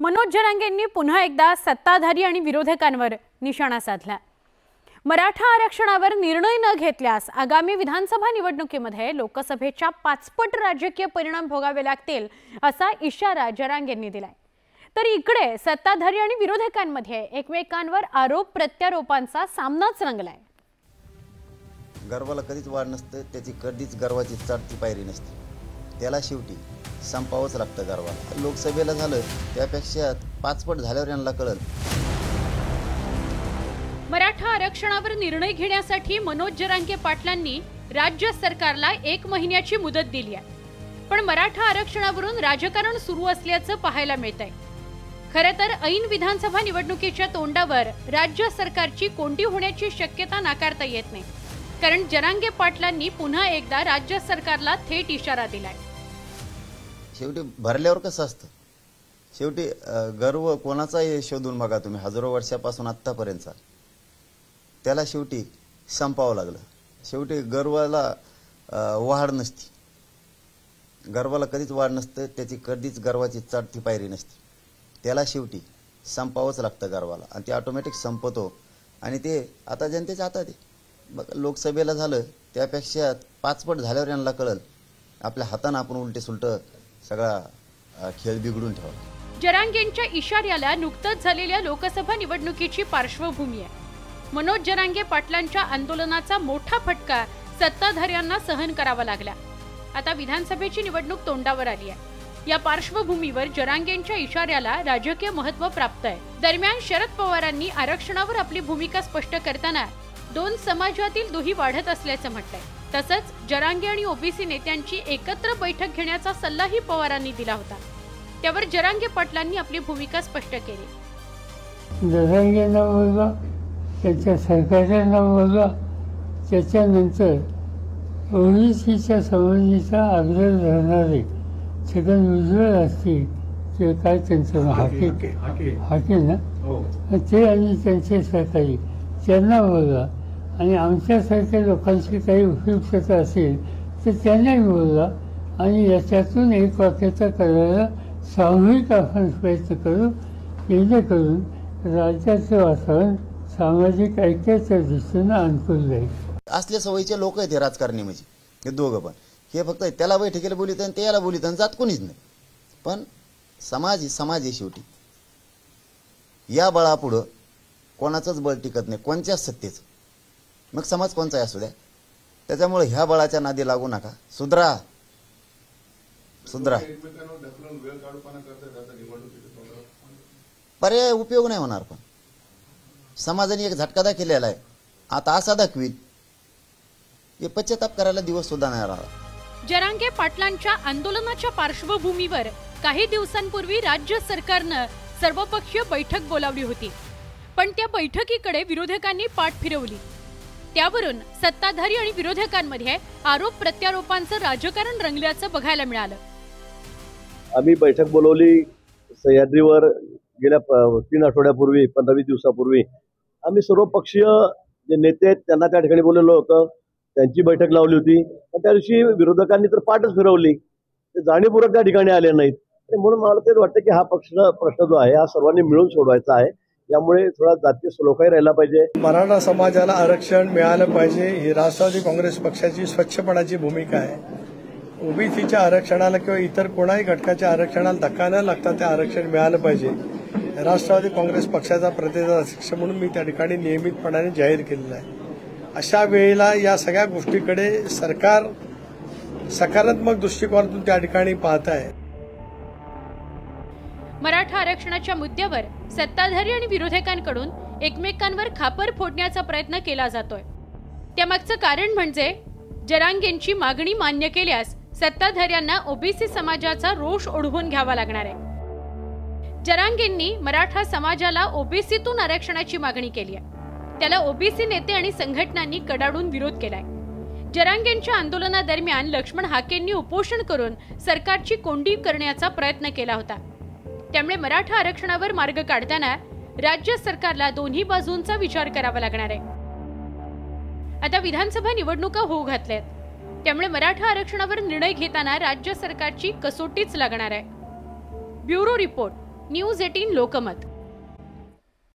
मनोज जरांगेंनी पुन्हा एकदा सत्ताधारी आणि विरोधकांवर निशाणा साधला। मराठा आरक्षणावर निर्णय न घेतल्यास आगामी विधानसभा निवडणुकीमध्ये लोकसभेच्या 5 पट राजकीय परिणाम भोगावे लागतील असा इशारा जरांगेंनी दिलाय। तर इकडे सत्ताधारी आणि विरोधकांमध्ये एकमेकांवर आरोप प्रत्यारोपांचा सामनाच रंगलाय। गर्वाला कधीच वाढ नसते, त्याची कधीच गर्वाची चढती पायरी नसते, त्याला शेवटी संपावंच लागतं गर्वाला। लोकसभेला झालं त्यापेक्षा 5 पट झाल्यावर यांना कळलं। मराठा आरक्षणावर निर्णय घेण्यासाठी मनोज जरांगे पाटलांनी राज्य सरकारला 1 महिन्याची मुदत दिली आहे, पण मराठा आरक्षणावरून राजकारण सुरू असल्याचं पाहायला मिळतंय। खरं तर ऐन विधानसभा निवडणुकीच्या तोंडावर राज्य सरकारची कोंडी होण्याची शक्यता नाकारता येत नाही, कारण जरांगे पाटलांनी पुन्हा एकदा राज्य सरकारला थेट इशारा दिलाय। शेवटी भरल्यावर कसं असतं, शेवटी गर्व कोणाचाही शोधून बघा तुम्ही, हजारो वर्षापासून आत्तापर्यंतचा, त्याला शेवटी संपावं लागलं। शेवटी गर्वाला वाढ नसती, गर्वाला कधीच वाढ नसते, त्याची कधीच गर्वाची चढती पायरी नसते, त्याला शेवटी संपावंच लागतं गर्वाला, आणि ते ऑटोमॅटिक संपतो। आणि ते आता जनतेच्या हातात आहे। बघ, लोकसभेला झालं त्यापेक्षा 5 पट झाल्यावर यांना कळलं आपल्या हातानं आपण उलटे सुलट सगळा खेळ बिघडून ठेवला। जरांगेंच्या इशाऱ्याला नुकतंच झालेल्या लोकसभा निवडणुकीची पार्श्वभूमी आहे। मनोज जरांगे पाटलांच्या आंदोलनाचा मोठा फटका सत्ताधाऱ्यांना सहन करावा लागला। आता विधानसभेची निवडणूक तोंडावर आली आहे। या पार्श्वभूमीवर जरांगेंच्या इशाऱ्याला राजकीय महत्त्व प्राप्त आहे। दरम्यान शरद पवारांनी आरक्षणावर आपली भूमिका स्पष्ट करताना 2 समाजातील दुही वाढत असल्याचं म्हटलंय। तसंच जरांगे आणि ओबीसी नेत्यांची एकत्र बैठक घेण्याचा सल्लाही पवारांनी दिला होता। त्यावर जरांगे पाटलांनी आपली भूमिका स्पष्ट केली। जरांगेंना बोलला, त्याच्या सरकारला बोलला, त्याच्यानंतर ओबीसीच्या समाजाचा आग्रह धरणारे छगन भुजबळ असतील ते काय त्यांचं हाके ना, ते आणि त्यांचे सहकारी त्यांना बोलला, आणि आमच्यासारख्या लोकांची काही उपयुक्तता असेल तर त्यांनाही बोलला, आणि याच्यातून एक वाक्यता करायला सामूहिक आपण प्रयत्न करू, जेणेकरून राज्याचं वातावरण सामाजिक ऐक्याच्या दृष्टीनं अनुकूल जाईल। असल्या सवयीचे लोक आहेत हे राजकारणी, म्हणजे हे दोघं पण, हे फक्त त्याला बैठकीला बोलित आणि त्याला बोलित आणि जात कोणीच नाही। पण समाज आहे शेवटी, या बळापुढं कोणाचंच बळ टिकत नाही, कोणत्याच सत्तेचं, मग समाज कोणचाही असू द्या। त्याच्यामुळे ह्या बळाच्या नादी लागू नका, सुधरा। पर्याय उपयोग नाही होणार, पण समाजाने एक झटका दाखवलेला आहे, आता असा दाखवील, हे पश्चाताप करायला दिवस सुद्धा नाही राहिला। जरांगे पाटलांच्या आंदोलनाच्या पार्श्वभूमीवर काही दिवसांपूर्वी राज्य सरकारनं सर्वपक्षीय बैठक बोलावली होती, पण त्या बैठकीकडे विरोधकांनी पाठ फिरवली। त्यावरून सत्ताधारी आणि विरोधकांमध्ये आरोप प्रत्यारोपांचं राजकारण रंगल्याचं बघायला मिळालं। आम्ही बैठक बोलवली सह्याद्रीवर गेल्या 3 आठवड्यापूर्वी, 15-20 दिवसापूर्वी। आम्ही सर्व पक्षीय जे नेते आहेत त्यांना त्या ठिकाणी बोलवलं होतं, त्यांची बैठक लावली होती। त्या दिवशी विरोधकांनी तर पाठच फिरवली, ते जाणीवपूर्वक त्या ठिकाणी आले नाहीत, म्हणून मला तेच वाटतं की हा प्रश्न जो आहे हा सर्वांनी मिळून सोडवायचा आहे। यामुळे थोडा जातीय सलोखाही राहिला पाहिजे। मराठा समाजाला आरक्षण मिळालं पाहिजे ही राष्ट्रवादी काँग्रेस पक्षाची स्वच्छपणाची भूमिका आहे। ओबीसीच्या आरक्षणाला किंवा इतर कोणाही घटकाच्या आरक्षणाला धक्का न लागता ते आरक्षण मिळालं पाहिजे, राष्ट्रवादी काँग्रेस पक्षाचा प्रतिनिधी म्हणून मी त्या ठिकाणी नियमितपणाने जाहीर केलेला आहे। अशा वेळेला या सगळ्या गोष्टीकडे सरकार सकारात्मक दृष्टिकोनातून त्या ठिकाणी पाहत आहे। मराठा आरक्षणाच्या मुद्द्यावर सत्ताधारी आणि विरोधकांकडून एकमेकांवर खापर फोडण्याचा प्रयत्न केला जातोय। त्यामागचं कारण म्हणजे जरांगेंची मागणी मान्य केल्यास सत्ताधाऱ्यांना ओबीसी समाजाचा रोष ओढवून घ्यावा लागणार आहे। जरांगेंनी मराठा समाजाला ओबीसीतून आरक्षणाची मागणी केली आहे, त्याला ओबीसी नेते आणि संघटनांनी कडाडून विरोध केलाय। जरांगेंच्या आंदोलनादरम्यान लक्ष्मण हाकेंनी उपोषण करून सरकारची कोंडी करण्याचा प्रयत्न केला होता। त्यामुळे मराठा आरक्षणावर मार्ग काढताना राज्य सरकारला दोन्ही बाजूंचा विचार करावा लागणार आहे। आता विधानसभा निवडणुका होऊ घातल्यात, त्यामुळे मराठा आरक्षणावर निर्णय घेताना राज्य सरकारची कसोटीच लागणार आहे। Bureau report, news 18 Lokmat.